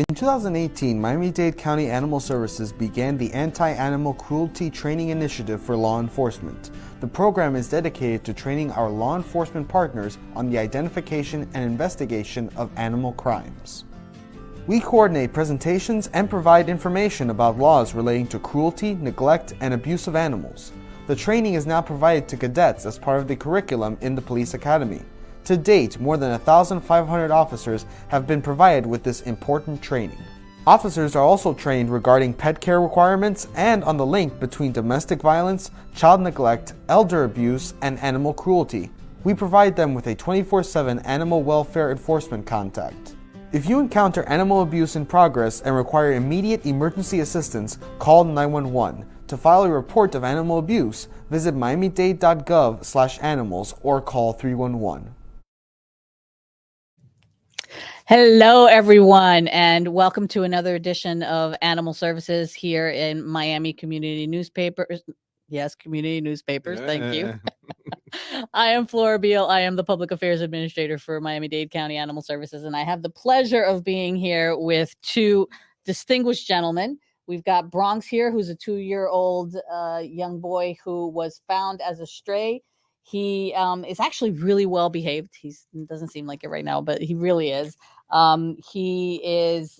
In 2018, Miami-Dade County Animal Services began the Anti-Animal Cruelty Training Initiative for law enforcement. The program is dedicated to training our law enforcement partners on the identification and investigation of animal crimes. We coordinate presentations and provide information about laws relating to cruelty, neglect, and abuse of animals. The training is now provided to cadets as part of the curriculum in the police academy. To date, more than 1,500 officers have been provided with this important training. Officers are also trained regarding pet care requirements and on the link between domestic violence, child neglect, elder abuse, and animal cruelty. We provide them with a 24/7 animal welfare enforcement contact. If you encounter animal abuse in progress and require immediate emergency assistance, call 911. To file a report of animal abuse, visit miamidade.gov/animals or call 311. Hello, everyone, and welcome to another edition of Animal Services here in Miami Community Newspapers. Yes, community newspapers. Thank you. I am Flora Beal. I am the Public Affairs Administrator for Miami-Dade County Animal Services, and I have the pleasure of being here with two distinguished gentlemen. We've got Bronx here, who's a 2-year-old young boy who was found as a stray. He is actually really well behaved. He doesn't seem like it right now, but he really is. He is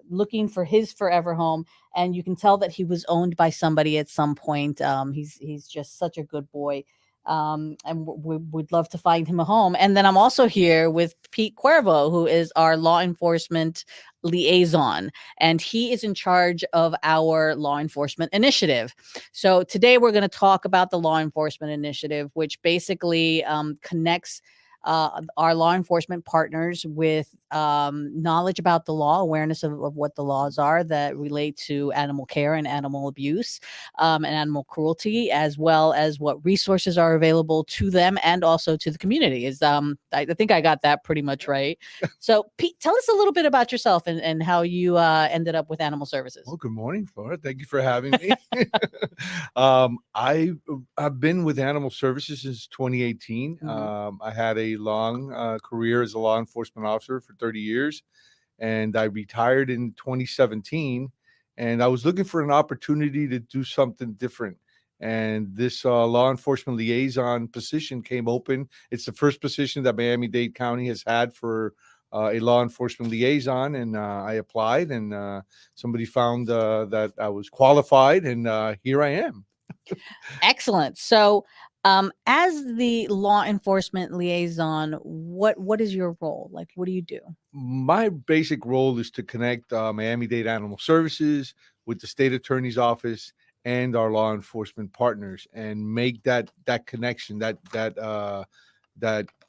looking for his forever home, and you can tell that he was owned by somebody at some point. He's just such a good boy. And we'd love to find him a home. And then I'm also here with Pete Cuervo, who is our law enforcement liaison, and he is in charge of our law enforcement initiative. So today we're going to talk about the law enforcement initiative, which basically connects our law enforcement partners with knowledge about the law, awareness of what the laws are that relate to animal care and animal abuse and animal cruelty, as well as what resources are available to them and also to the community. I think I got that pretty much right. So, Pete, tell us a little bit about yourself and how you ended up with Animal Services. Well, good morning, Flora. Thank you for having me. I've been with Animal Services since 2018. I had a long career as a law enforcement officer for 30 years, and I retired in 2017. And I was looking for an opportunity to do something different. And this law enforcement liaison position came open. It's the first position that Miami-Dade County has had for a law enforcement liaison, and I applied, and somebody found that I was qualified, and here I am. Excellent. So, as the law enforcement liaison, what is your role? Like, what do you do? My basic role is to connect Miami-Dade Animal Services with the state attorney's office and our law enforcement partners, and make that connection, that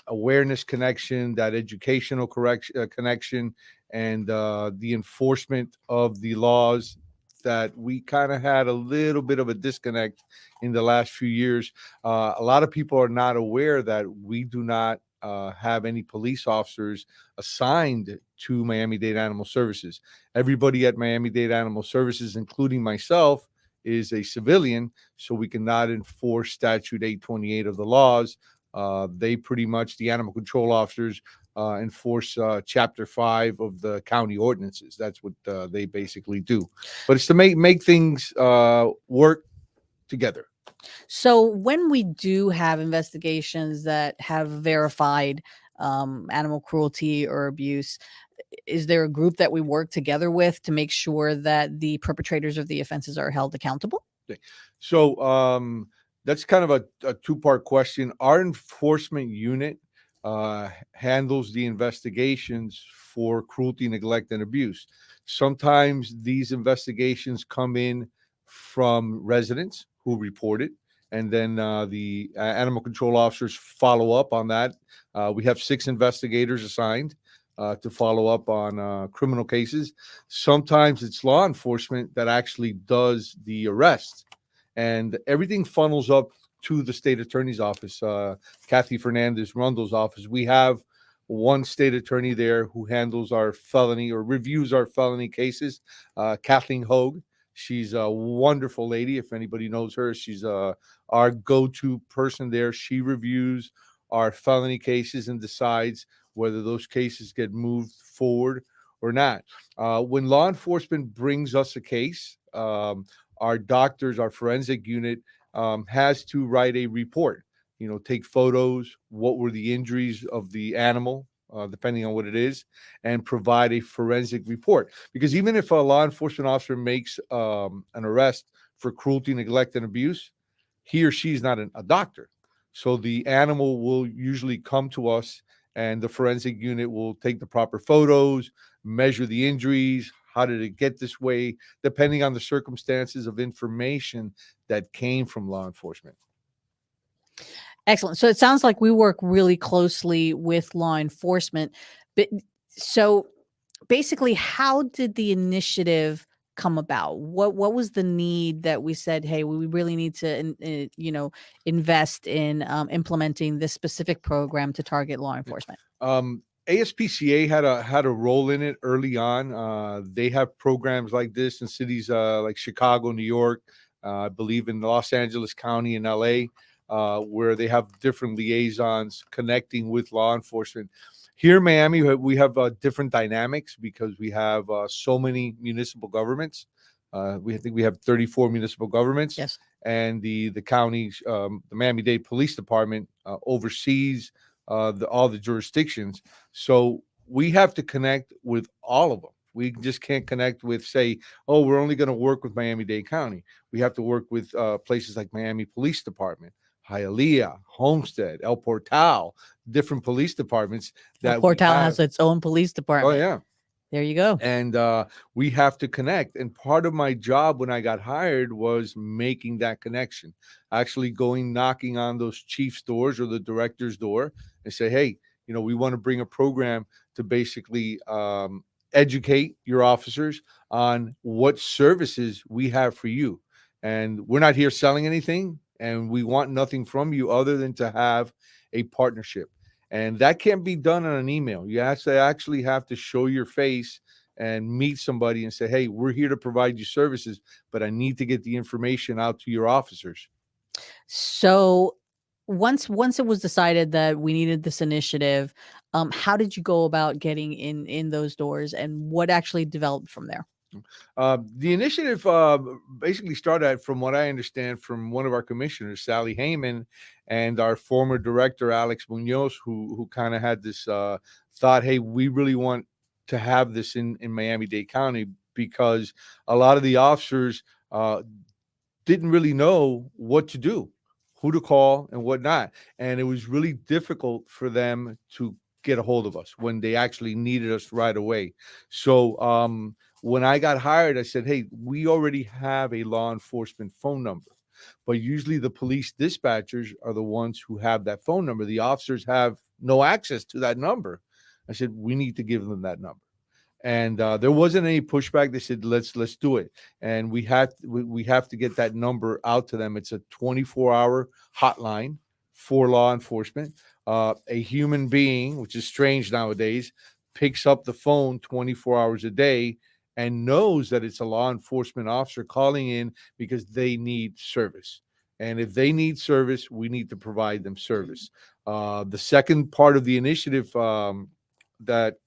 awareness connection, that educational connection, and the enforcement of the laws that we kind of had a little bit of a disconnect in the last few years. A lot of people are not aware that we do not have any police officers assigned to Miami-Dade Animal Services. Everybody at Miami-Dade Animal Services, including myself, is a civilian, so we cannot enforce Statute 828 of the laws. They pretty much, the animal control officers, enforce Chapter 5 of the county ordinances. That's what they basically do. But it's to make things work together. So when we do have investigations that have verified animal cruelty or abuse, is there a group that we work together with to make sure that the perpetrators of the offenses are held accountable? Okay. So that's kind of a two-part question. Our enforcement unit handles the investigations for cruelty, neglect, and abuse. Sometimes these investigations come in from residents who report it, and then the animal control officers follow up on that. We have 6 investigators assigned to follow up on criminal cases. Sometimes it's law enforcement that actually does the arrest, and everything funnels up to the state attorney's office, Kathy Fernandez Rundle's office. We have one state attorney there who handles our felony or reviews our felony cases, Kathleen Hogue. She's a wonderful lady. If anybody knows her, she's our go-to person there. She reviews our felony cases and decides whether those cases get moved forward or not. When law enforcement brings us a case, our doctors, our forensic unit has to write a report, take photos, what were the injuries of the animal, depending on what it is, and provide a forensic report. Because even if a law enforcement officer makes an arrest for cruelty, neglect, and abuse, he or she is not a doctor. So the animal will usually come to us, and the forensic unit will take the proper photos, measure the injuries, how did it get this way, depending on the circumstances of information that came from law enforcement. Excellent. So it sounds like we work really closely with law enforcement. But so basically, how did the initiative come about? What was the need that we said, hey, we really need to invest in implementing this specific program to target law enforcement? ASPCA had a role in it early on. They have programs like this in cities like Chicago, New York, I believe in Los Angeles County and LA, where they have different liaisons connecting with law enforcement. Here in Miami, we have different dynamics because we have so many municipal governments. I think we have 34 municipal governments. Yes. And the county, the Miami-Dade Police Department oversees all the jurisdictions. So we have to connect with all of them. We just can't connect with, say, oh, we're only going to work with Miami-Dade County. We have to work with places like Miami Police Department, Hialeah, Homestead, El Portal, different police departments. That El Portal has its own police department. Oh, yeah. There you go. And we have to connect. And part of my job when I got hired was making that connection, actually going knocking on those chief's doors or the director's door and say, hey, we want to bring a program to basically educate your officers on what services we have for you. And we're not here selling anything, and we want nothing from you other than to have a partnership. And that can't be done on an email. You actually have to show your face and meet somebody and say, hey, we're here to provide you services, but I need to get the information out to your officers. So once it was decided that we needed this initiative, how did you go about getting in those doors, and what actually developed from there? The initiative basically started, from what I understand, from one of our commissioners, Sally Heyman, and our former director, Alex Munoz, who kind of had this thought, hey, we really want to have this in Miami-Dade County, because a lot of the officers didn't really know what to do, who to call and whatnot. And it was really difficult for them to get a hold of us when they actually needed us right away. So when I got hired, I said, hey, we already have a law enforcement phone number, but usually the police dispatchers are the ones who have that phone number. The officers have no access to that number. I said, we need to give them that number. And there wasn't any pushback. They said, let's do it. And we have to get that number out to them. It's a 24-hour hotline for law enforcement. A human being, which is strange nowadays, picks up the phone 24 hours a day and knows that it's a law enforcement officer calling in because they need service. And if they need service, we need to provide them service. The second part of the initiative that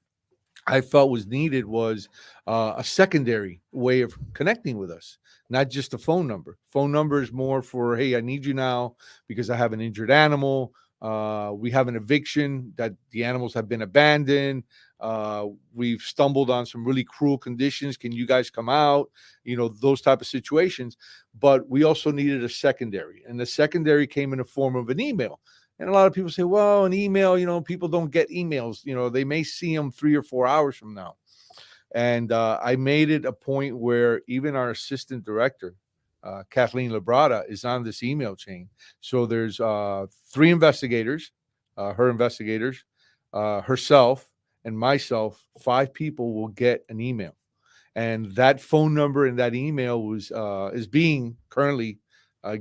I felt was needed was a secondary way of connecting with us, not just a phone number. Phone number is more for, hey, I need you now because I have an injured animal. We have an eviction that the animals have been abandoned. We've stumbled on some really cruel conditions. Can you guys come out? Those type of situations. But we also needed a secondary, and the secondary came in the form of an email. And a lot of people say, well, an email, people don't get emails. They may see them 3 or 4 hours from now. And I made it a point where even our assistant director, Kathleen Labrada, is on this email chain. So there's 3 investigators, her investigators, herself, and myself. 5 people will get an email. And that phone number and that email is being currently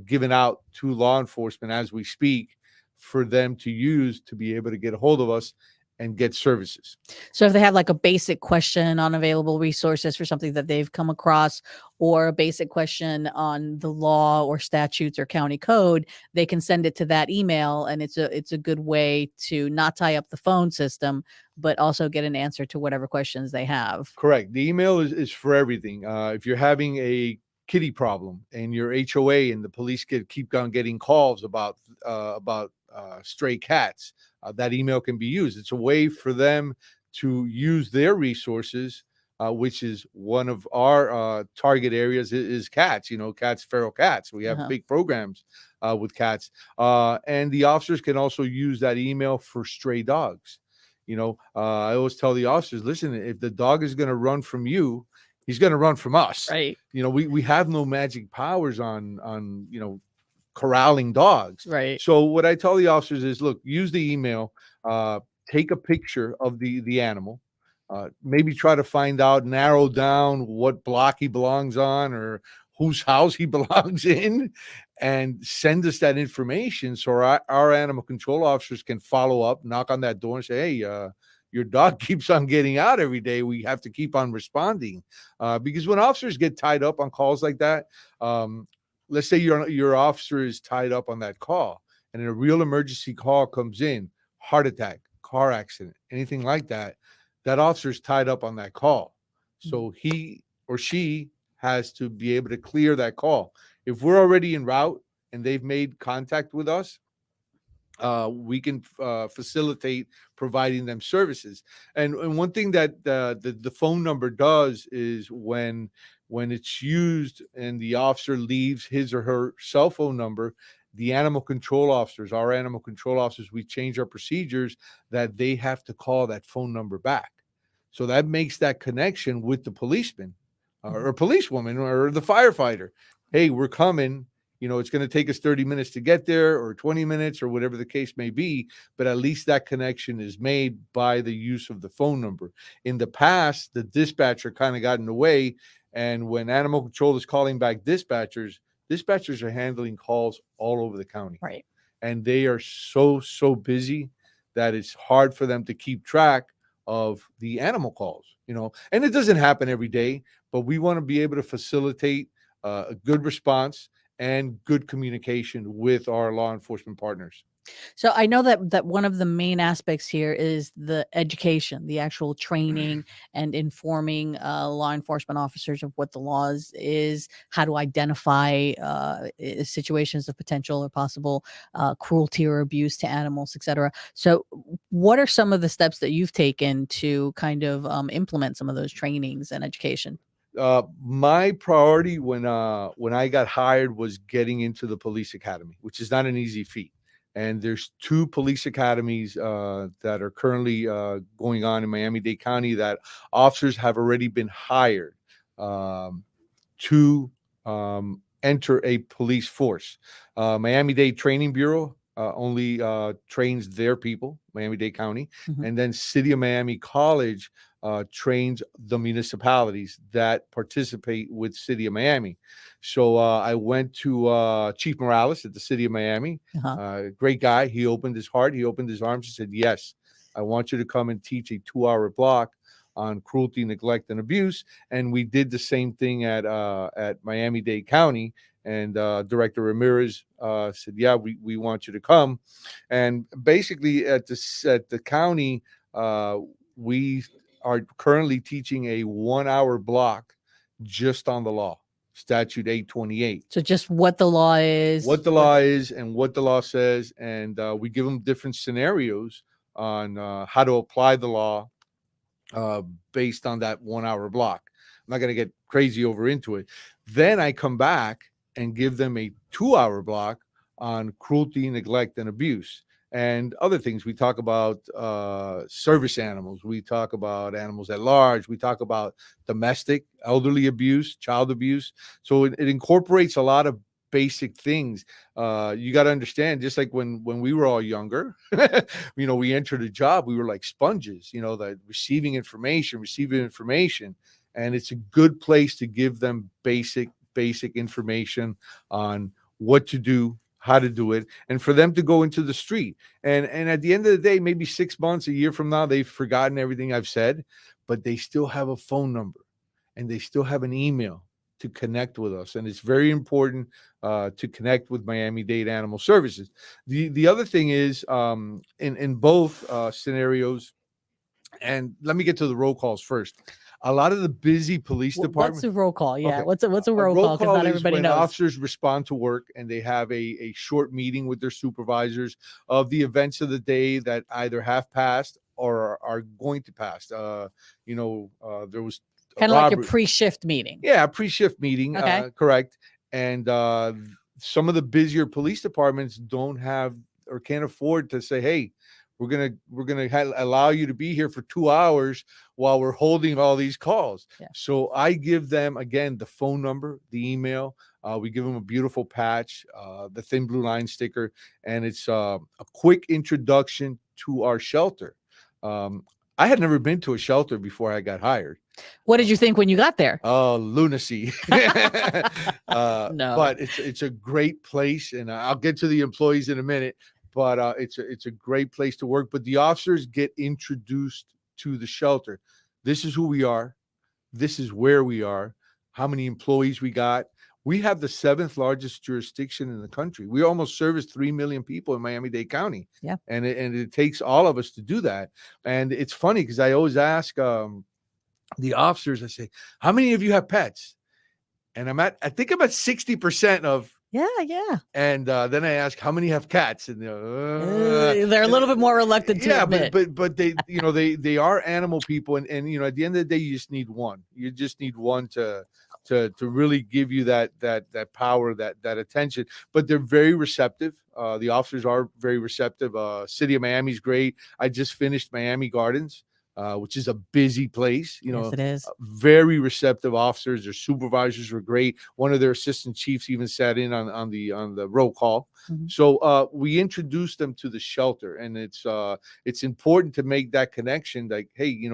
given out to law enforcement as we speak, for them to use to be able to get a hold of us and get services. So if they have like a basic question on available resources for something that they've come across, or a basic question on the law or statutes or county code, they can send it to that email, and it's a good way to not tie up the phone system, but also get an answer to whatever questions they have. Correct. The email is for everything. If you're having a kitty problem and your HOA and the police keep on getting calls about stray cats, that email can be used. It's a way for them to use their resources, which is one of our target areas is cats. Cats, feral cats. We have big programs with cats, and the officers can also use that email for stray dogs. I always tell the officers, listen, if the dog is going to run from you, he's going to run from us. Right. We have no magic powers on corralling dogs. Right. So what I tell the officers is, look, use the email, take a picture of the animal, maybe try to narrow down what block he belongs on or whose house he belongs in, and send us that information so our animal control officers can follow up, knock on that door and say, hey, your dog keeps on getting out every day. We have to keep on responding. Because when officers get tied up on calls like that, let's say your officer is tied up on that call and a real emergency call comes in, heart attack, car accident, anything like that, that officer is tied up on that call. So he or she has to be able to clear that call. If we're already en route and they've made contact with us, we can facilitate providing them services. And one thing that the phone number does is when it's used and the officer leaves his or her cell phone number, the animal control officers, we change our procedures that they have to call that phone number back. So that makes that connection with the policeman or policewoman or the firefighter. Hey, we're coming. It's going to take us 30 minutes to get there or 20 minutes or whatever the case may be, but at least that connection is made by the use of the phone number. In the past, the dispatcher kind of got in the way, and when animal control is calling back dispatchers are handling calls all over the county. Right. And they are so busy that it's hard for them to keep track of the animal calls, and it doesn't happen every day, but we want to be able to facilitate a good response and good communication with our law enforcement partners. So I know that one of the main aspects here is the education, the actual training and informing law enforcement officers of what the laws is, how to identify situations of potential or possible cruelty or abuse to animals, etc. So what are some of the steps that you've taken to kind of implement some of those trainings and education? My priority when I got hired was getting into the police academy, which is not an easy feat. And there's 2 police academies that are currently going on in Miami-Dade County that officers have already been hired to enter a police force. Miami-Dade Training Bureau only trains their people, Miami-Dade County, and then City of Miami College trains the municipalities that participate with City of Miami. So I went to Chief Morales at the City of Miami. Great guy. He opened his heart. He opened his arms. He said, yes, I want you to come and teach a 2-hour block on cruelty, neglect, and abuse. And we did the same thing at Miami-Dade County. And Director Ramirez said, yeah, we want you to come. And basically at the county, we are currently teaching a 1-hour block just on the law, Statute 828. So just what the law is. What the law is and what the law says. And we give them different scenarios on how to apply the law based on that 1-hour block. I'm not going to get crazy over into it. Then I come back and give them a 2-hour block on cruelty, neglect, and abuse. And other things. We talk about service animals. We talk about animals at large. We talk about domestic, elderly abuse, child abuse. So it incorporates a lot of basic things. You got to understand, just like when we were all younger, we entered a job, we were like sponges, that receiving information. And it's a good place to give them basic information on what to do, how to do it, and for them to go into the street. And at the end of the day, maybe 6 months, a year from now, they've forgotten everything I've said, but they still have a phone number and they still have an email to connect with us. And it's very important to connect with Miami-Dade Animal Services. The other thing is, in both scenarios, and let me get to the roll calls first. A lot of the busy police What's departments. a roll call? Yeah. Okay. What's a roll call? Because not is everybody when knows. officers respond to work and they have a short meeting with their supervisors of the events of the day that either have passed or are going to pass. There was Kind of like your pre-shift meeting. Yeah, a pre-shift meeting. Okay. Correct. And some of the busier police departments don't have or can't afford to say, hey, we're gonna allow you to be here for 2 hours while we're holding all these calls. Yeah. So I give them again the phone number, the email. We give them a beautiful patch, the thin blue line sticker, and it's a quick introduction to our shelter. I had never been to a shelter before I got hired. What did you think when you got there? Oh, lunacy. No. But it's a great place, and I'll get to the employees in a minute. But it's a great place to work. But the officers get introduced to the shelter. This is who we are. This is where we are. How many employees we got. We have the 7th largest jurisdiction in the country. We almost service 3 million people in Miami-Dade County. Yeah. And it takes all of us to do that. And it's funny because I always ask the officers, I say, how many of you have pets? And I think I'm at 60% of. Yeah. And then I ask, how many have cats? And they're a little bit more reluctant to admit. but they, they are animal people. And at the end of the day, you just need one. You just need one to really give you that power, that attention. But they're very receptive. The officers are very receptive. City of Miami is great. I just finished Miami Gardens, which is a busy place. Yes, it is. Very receptive officers. Their supervisors were great. One of their assistant chiefs even sat in on the roll call. Mhm. So we introduced them to the shelter, and it's important to make that connection. Like, hey,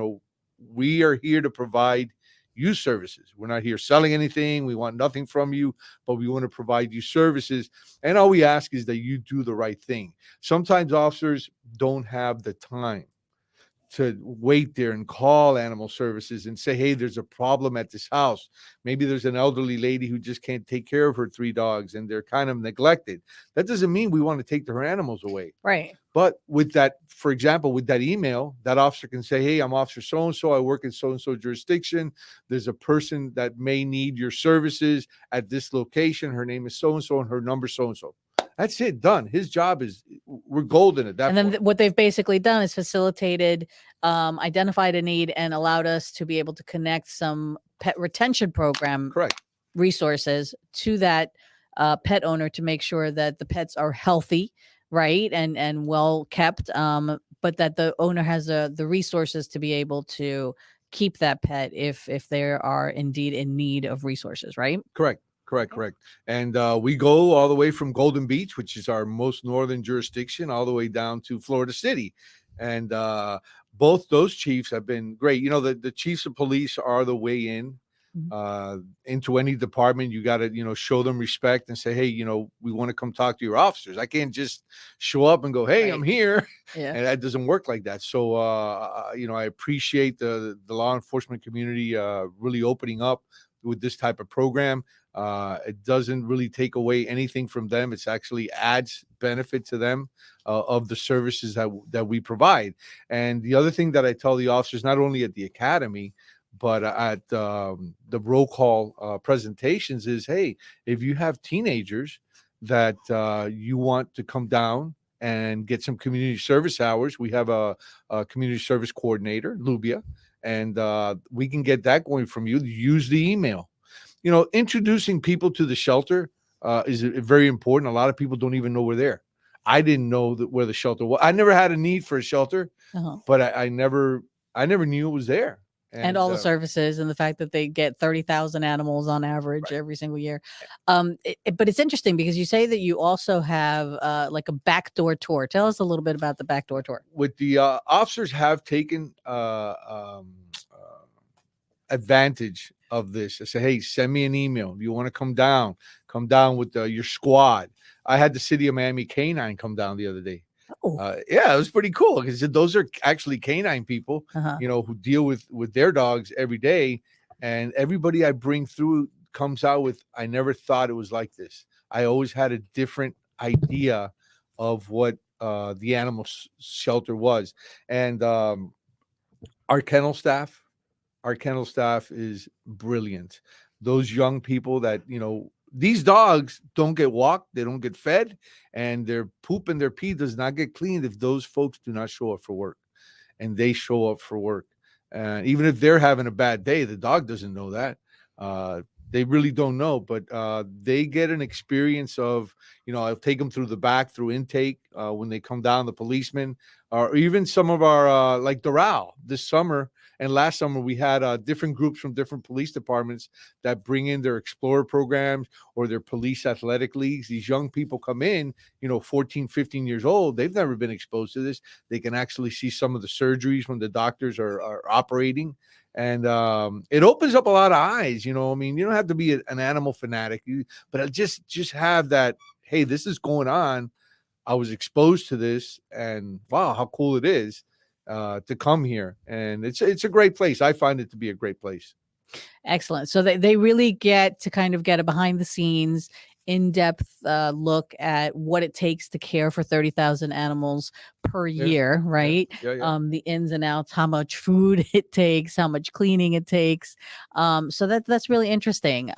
we are here to provide you services. We're not here selling anything. We want nothing from you, but we want to provide you services. And all we ask is that you do the right thing. Sometimes officers don't have the time to wait there and call animal services and say, hey, there's a problem at this house. Maybe there's an elderly lady who just can't take care of her 3 dogs and they're kind of neglected. That doesn't mean we want to take their animals away. Right. But with that, for example, with that email, that officer can say, hey, I'm Officer so-and-so. I work in so-and-so jurisdiction. There's a person that may need your services at this location. Her name is so-and-so and her number so-and-so. That's it. Done. His job is, we're golden at that And point. then what they've basically done is facilitated, identified a need and allowed us to be able to connect some pet retention program Correct. resources to that pet owner to make sure that the pets are healthy, right, and well kept, but that the owner has the resources to be able to keep that pet if they are indeed in need of resources, right? Correct. And we go all the way from Golden Beach, which is our most northern jurisdiction, all the way down to Florida City. And both those chiefs have been great. The chiefs of police are the way in into any department. You got to, show them respect and say, hey, we want to come talk to your officers. I can't just show up and go, hey, Right. I'm here. Yeah. And that doesn't work like that. So, I appreciate the law enforcement community really opening up with this type of program. It doesn't really take away anything from them. It's actually adds benefit to them of the services that we provide. And the other thing that I tell the officers, not only at the academy, but at the roll call presentations is, hey, if you have teenagers that you want to come down and get some community service hours, we have a community service coordinator, Lubia, and we can get that going from you. Use the email. Introducing people to the shelter is very important. A lot of people don't even know we're there. I didn't know where the shelter was. I never had a need for a shelter, but I never knew it was there. And all the services and the fact that they get 30,000 animals on average every single year. But it's interesting because you say that you also have like a backdoor tour. Tell us a little bit about the backdoor tour. With the officers have taken advantage of this. I say, hey, send me an email. You want to come down? come down with your squad. I had the City of Miami Canine come down the other day. Yeah, it was pretty cool because those are actually canine people, who deal with their dogs every day. And everybody I bring through comes out with, I never thought it was like this. I always had a different idea of what the animal shelter was. And our kennel staff is brilliant. Those young people that, these dogs don't get walked, they don't get fed, and their poop and their pee does not get cleaned if those folks do not show up for work. And they show up for work. And even if they're having a bad day, the dog doesn't know that. They really don't know, but they get an experience of, I'll take them through the back, through intake, when they come down, the policemen, or even some of our, like Doral this summer and last summer, we had different groups from different police departments that bring in their Explorer programs or their police athletic leagues. These young people come in, 14, 15 years old. They've never been exposed to this. They can actually see some of the surgeries when the doctors are operating. And it opens up a lot of eyes, you don't have to be an animal fanatic, but just have that, hey, this is going on. I was exposed to this, and wow, how cool it is to come here. And it's a great place. I find it to be a great place. Excellent. So they really get to kind of get a behind the scenes, in-depth look at what it takes to care for 30,000 animals per year, right? Yeah. The ins and outs, how much food it takes, how much cleaning it takes. So that's really interesting.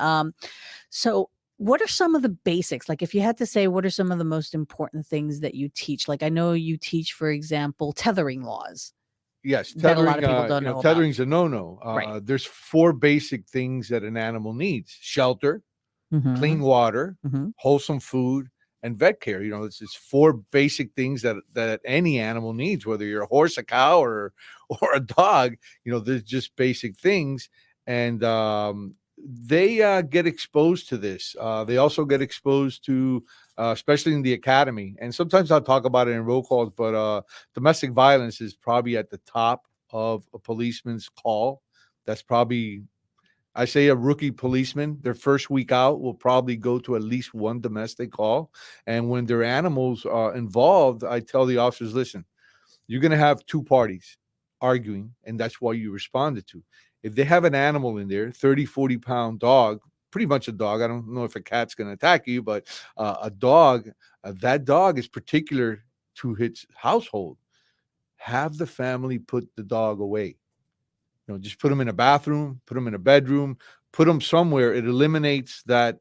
So what are some of the basics? Like if you had to say, what are some of the most important things that you teach? Like I know you teach, for example, tethering laws. Yes, That a lot tethering, of people don't know about. tethering's a no-no. Right. There's 4 basic things that an animal needs: shelter, Mhm. clean water, Mhm. wholesome food, and vet care. It's 4 basic things that any animal needs, whether you're a horse, a cow, or a dog. There's just basic things, and they get exposed to this. They also get exposed to, especially in the academy, and sometimes I'll talk about it in roll calls, but domestic violence is probably at the top of a policeman's call. That's probably, I say, a rookie policeman, their first week out will probably go to at least one domestic call. And when their animals are involved, I tell the officers, listen, you're going to have 2 parties arguing, and that's why you responded to. If they have an animal in there, 30, 40-pound dog, pretty much a dog. I don't know if a cat's going to attack you, but a dog, that dog is particular to its household. Have the family put the dog away. Just put them in a bathroom, put them in a bedroom, put them somewhere. It eliminates that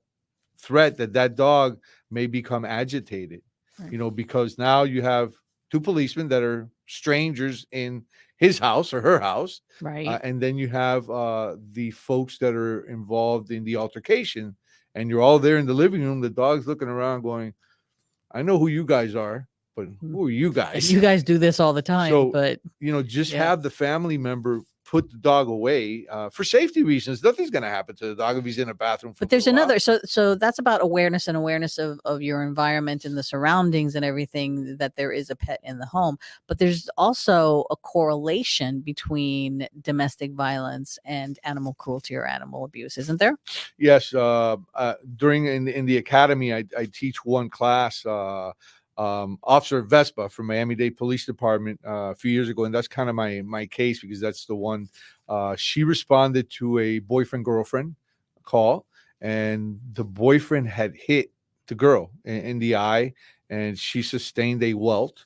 threat that dog may become agitated, Right. because now you have 2 policemen that are strangers in his house or her house. Right. And then you have the folks that are involved in the altercation, and you're all there in the living room. The dog's looking around going, I know who you guys are, but who are you And guys? you guys do this all the time, So, but just yeah. have the family member put the dog away for safety reasons. Nothing's going to happen to the dog if he's in a bathroom. But there's another, so that's about awareness of your environment and the surroundings and everything, that there is a pet in the home. But there's also a correlation between domestic violence and animal cruelty or animal abuse, isn't there? Yes. During in the academy, I teach one class. Officer Vespa from Miami-Dade Police Department a few years ago, and that's kind of my case because that's the one. She responded to a boyfriend-girlfriend call, and the boyfriend had hit the girl in the eye, and she sustained a welt.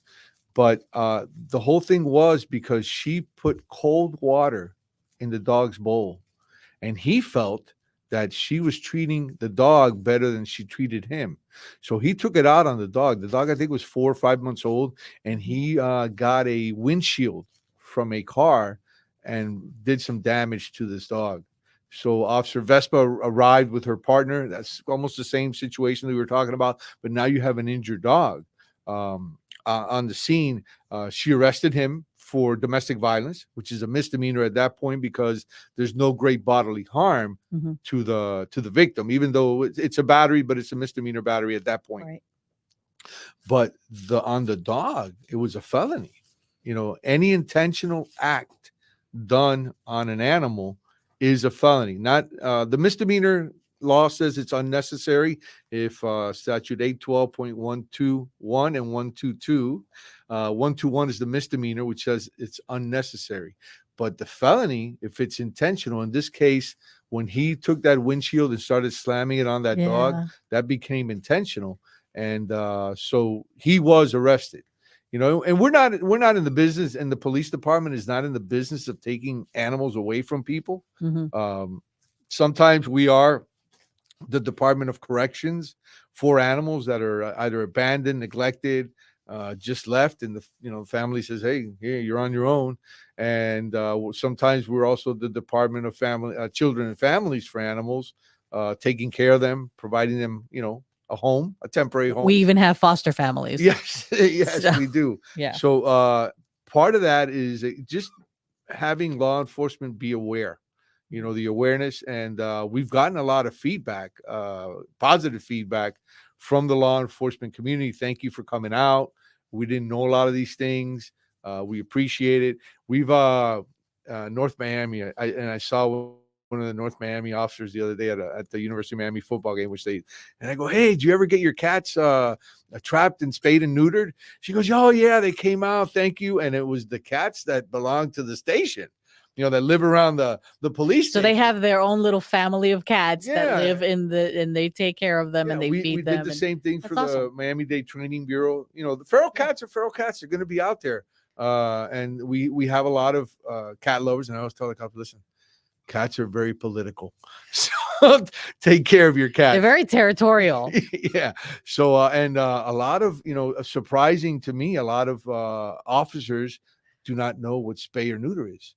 But the whole thing was because she put cold water in the dog's bowl, and he felt that she was treating the dog better than she treated him. So he took it out on the dog. The dog, I think, was 4 or 5 months old, and he got a windshield from a car and did some damage to this dog. So Officer Vespa arrived with her partner. That's almost the same situation we were talking about, but now you have an injured dog on the scene. She arrested him for domestic violence, which is a misdemeanor at that point because there's no great bodily harm to the victim, even though it's a battery, but it's a misdemeanor battery at that point. Right. But on the dog, it was a felony. Any intentional act done on an animal is a felony. Not the misdemeanor law says it's unnecessary. If statute 812.121 and 122, 121 is the misdemeanor, which says it's unnecessary. But the felony, if it's intentional, in this case, when he took that windshield and started slamming it on that dog, that became intentional. And so he was arrested. And we're not in the business, and the police department is not in the business of taking animals away from people. Sometimes we are the Department of Corrections for animals that are either abandoned, neglected, just left, and the family says, "Hey, here, you're on your own." And sometimes we're also the Department of Children and Families for animals, taking care of them, providing them, a home, a temporary home. We even have foster families. Yes, we do. Yeah. So part of that is just having law enforcement be aware. The awareness, and we've gotten a lot of feedback, positive feedback from the law enforcement community. Thank you for coming out. We didn't know a lot of these things. We appreciate it. We've North Miami, I saw one of the North Miami officers the other day at the University of Miami football game, and I go, "Hey, did you ever get your cats trapped and spayed and neutered?" She goes, "Oh yeah, they came out, thank you." And it was the cats that belonged to the station, that live around the police station. So they have their own little family of cats that live and they take care of them and they feed them. We did the same thing for the Miami-Dade Training Bureau. The feral cats are feral cats. They're going to be out there. And we have a lot of cat lovers. And I always tell the cops, listen, cats are very political. So take care of your cat. They're very territorial. Yeah. So, and a lot of, surprising to me, a lot of officers do not know what spay or neuter is.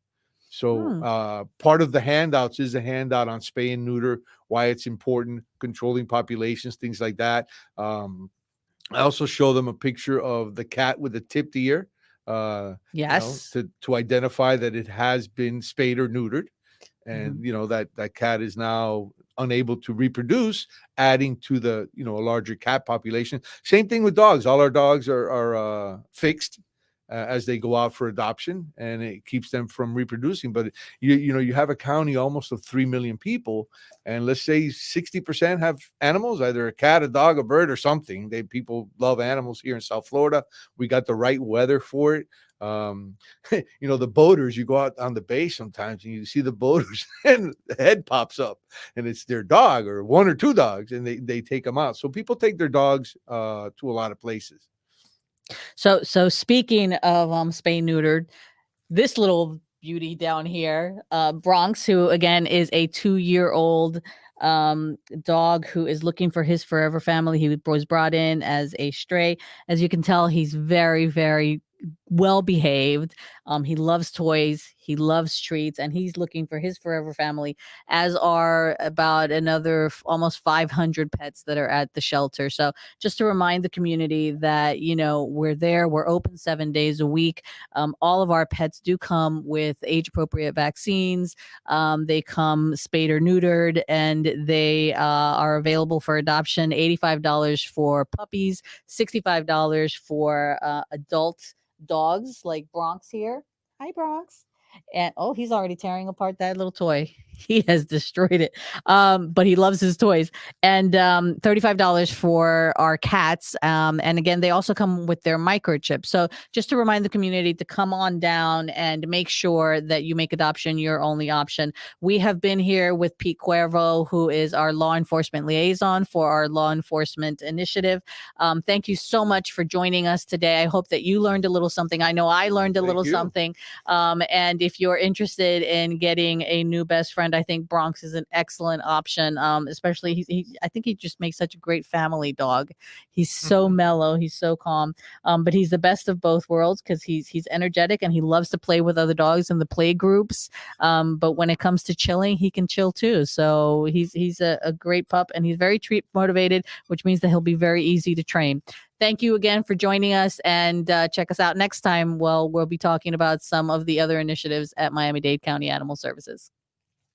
So part of the handouts is a handout on spay and neuter, why it's important, controlling populations, things like that. I also show them a picture of the cat with the tipped ear. Yes. To identify that it has been spayed or neutered. And, that cat is now unable to reproduce, adding to the, a larger cat population. Same thing with dogs. All our dogs are fixed as they go out for adoption, and it keeps them from reproducing. But you have a county almost of 3 million people, and let's say 60% have animals, either a cat, a dog, a bird, or something. People love animals here in South Florida. We got the right weather for it. The boaters, you go out on the bay sometimes and you see the boaters and the head pops up and it's their dog or one or two dogs, and they take them out. So people take their dogs to a lot of places. So speaking of spay neutered, this little beauty down here, Bronx, who again is a 2-year-old dog who is looking for his forever family. He was brought in as a stray. As you can tell, he's very, very well behaved. He loves toys, he loves treats, and he's looking for his forever family, as are about another almost 500 pets that are at the shelter. So just to remind the community that we're there, we're open 7 days a week. All of our pets do come with age appropriate vaccines. They come spayed or neutered, and they are available for adoption. $85 for puppies, $65 for adult dogs like Bronx here. Hi, Bronx. And he's already tearing apart that little toy. He has destroyed it. But he loves his toys. And $35 for our cats. And again, they also come with their microchip. So just to remind the community to come on down and make sure that you make adoption your only option. We have been here with Pete Cuervo, who is our law enforcement liaison for our law enforcement initiative. Thank you so much for joining us today. I hope that you learned a little something. I know I learned a little something. And if you're interested in getting a new best friend, I think Bronx is an excellent option. Especially I think he just makes such a great family dog. He's so mellow, he's so calm. But he's the best of both worlds because he's energetic and he loves to play with other dogs in the play groups. But when it comes to chilling, he can chill too. So he's a great pup, and he's very treat motivated, which means that he'll be very easy to train. Thank you again for joining us, and check us out next time. We'll be talking about some of the other initiatives at Miami-Dade County Animal Services.